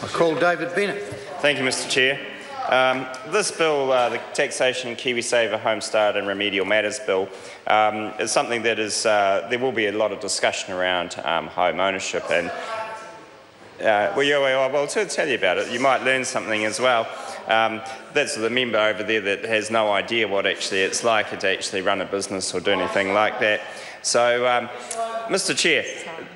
I call David Bennett. Thank you, Mr Chair. This bill, the Taxation, Kiwisaver, Homestart and Remedial Matters Bill, is something that is, there will be a lot of discussion around home ownership, and well, to tell you about it, you might learn something as well. That's the member over there that has no idea what actually it's like to actually run a business or do anything like that. So, Mr Chair,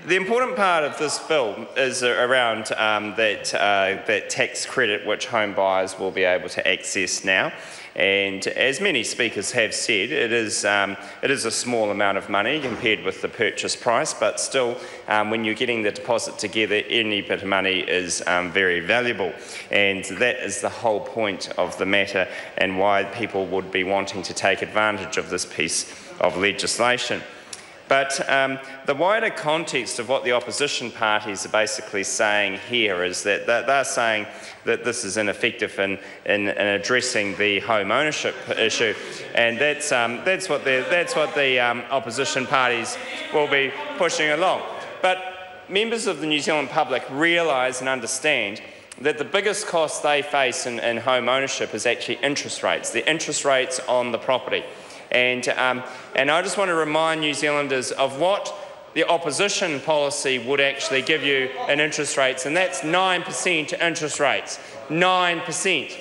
the important part of this bill is around that tax credit which home buyers will be able to access now. And as many speakers have said, it is a small amount of money compared with the purchase price, but still, when you're getting the deposit together, any bit of money is very valuable. And that is the whole point of the matter and why people would be wanting to take advantage of this piece of legislation. But the wider context of what the opposition parties are basically saying here is that they're saying that this is ineffective in addressing the home ownership issue, and that's what the opposition parties will be pushing along. But members of the New Zealand public realise and understand that the biggest cost they face in home ownership is actually interest rates, the interest rates on the property. And I just want to remind New Zealanders of what the opposition policy would actually give you in interest rates, and that's 9% interest rates. 9%.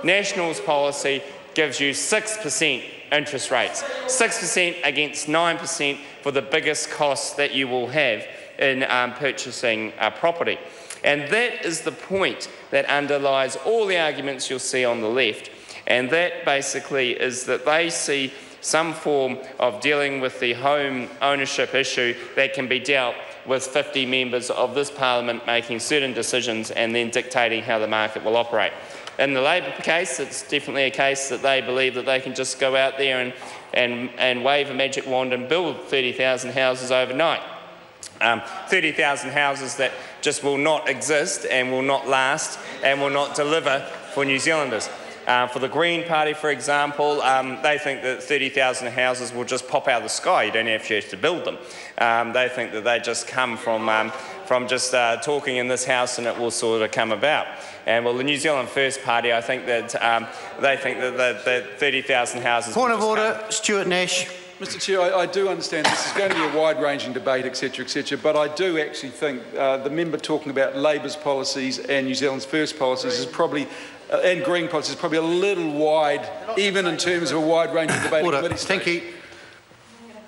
National's policy gives you 6% interest rates. 6% against 9% for the biggest costs that you will have in purchasing a property. And that is the point that underlies all the arguments you'll see on the left, and that basically is that they see some form of dealing with the home ownership issue that can be dealt with 50 members of this parliament making certain decisions and then dictating how the market will operate. In the Labor case, it's definitely a case that they believe that they can just go out there and wave a magic wand and build 30,000 houses overnight. 30,000 houses that just will not exist and will not last and will not deliver for New Zealanders. For the Green Party, for example, they think that 30,000 houses will just pop out of the sky. You don't actually have to build them. They think that they just come from just talking in this House and it will sort of come about. And well, the New Zealand First Party, I think that they think that 30,000 houses. Point of order, Stuart Nash. Mr Chair, I do understand this is going to be a wide-ranging debate, etc., but I do actually think the member talking about Labor's policies and New Zealand's First policies is probably and Green policy is probably a little wide, even in terms of a wide-ranging debate. Order. Thank you.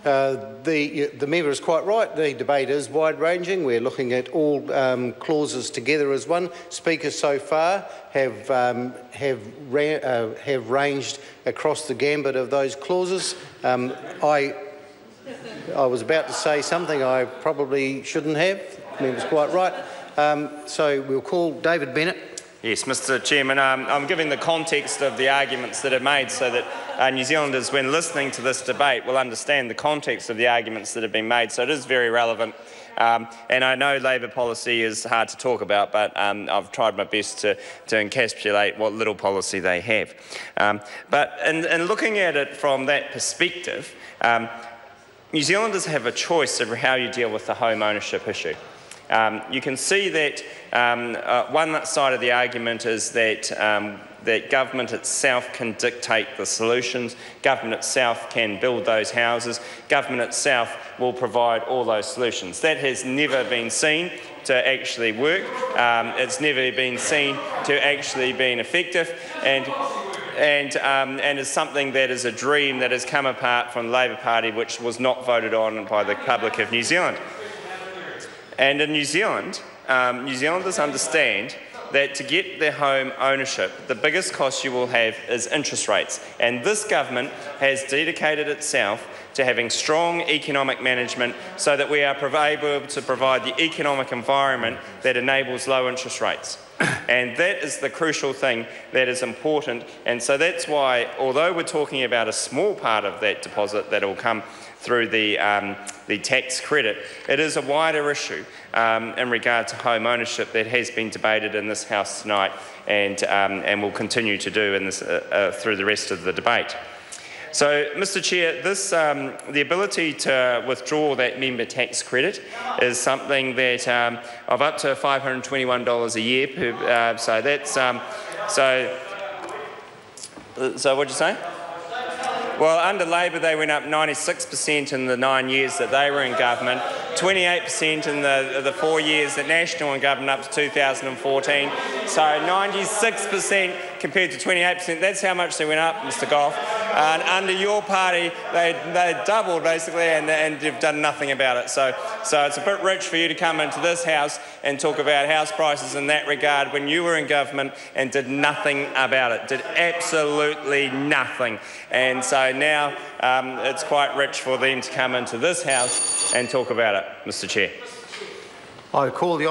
The member is quite right. The debate is wide-ranging. We're looking at all clauses together as one. Speakers so far have ranged across the gambit of those clauses. I was about to say something I probably shouldn't have. The member's quite right. So we'll call David Bennett. Yes, Mr Chairman, I'm giving the context of the arguments that are made so that New Zealanders, when listening to this debate, will understand the context of the arguments that have been made. So it is very relevant. And I know Labor policy is hard to talk about, but I've tried my best to encapsulate what little policy they have. But in looking at it from that perspective, New Zealanders have a choice over how you deal with the home ownership issue. You can see that one side of the argument is that that government itself can dictate the solutions, government itself can build those houses, government itself will provide all those solutions. That has never been seen to actually work. It's never been seen to actually be effective, and is something that is a dream that has come apart from the Labor Party, which was not voted on by the public of New Zealand. And in New Zealand, New Zealanders understand that to get their home ownership, the biggest cost you will have is interest rates. And this government has dedicated itself to having strong economic management so that we are able to provide the economic environment that enables low interest rates. And that is the crucial thing that is important. And so that's why, although we're talking about a small part of that deposit that will come through the tax credit, it is a wider issue in regard to home ownership that has been debated in this House tonight and will continue to do in this, through the rest of the debate. So, Mr Chair, this, the ability to withdraw that member tax credit is something that of up to $521 a year. So that's so what'd you say? Well, under Labor, they went up 96% in the 9 years that they were in government, 28% in the 4 years that National were in government up to 2014. So 96% compared to 28%. That's how much they went up, Mr Goff. And under your party, they doubled basically, and you've done nothing about it. So it's a bit rich for you to come into this House and talk about house prices in that regard when you were in government and did nothing about it, did absolutely nothing. And so now it's quite rich for them to come into this House and talk about it, Mr Chair. I call the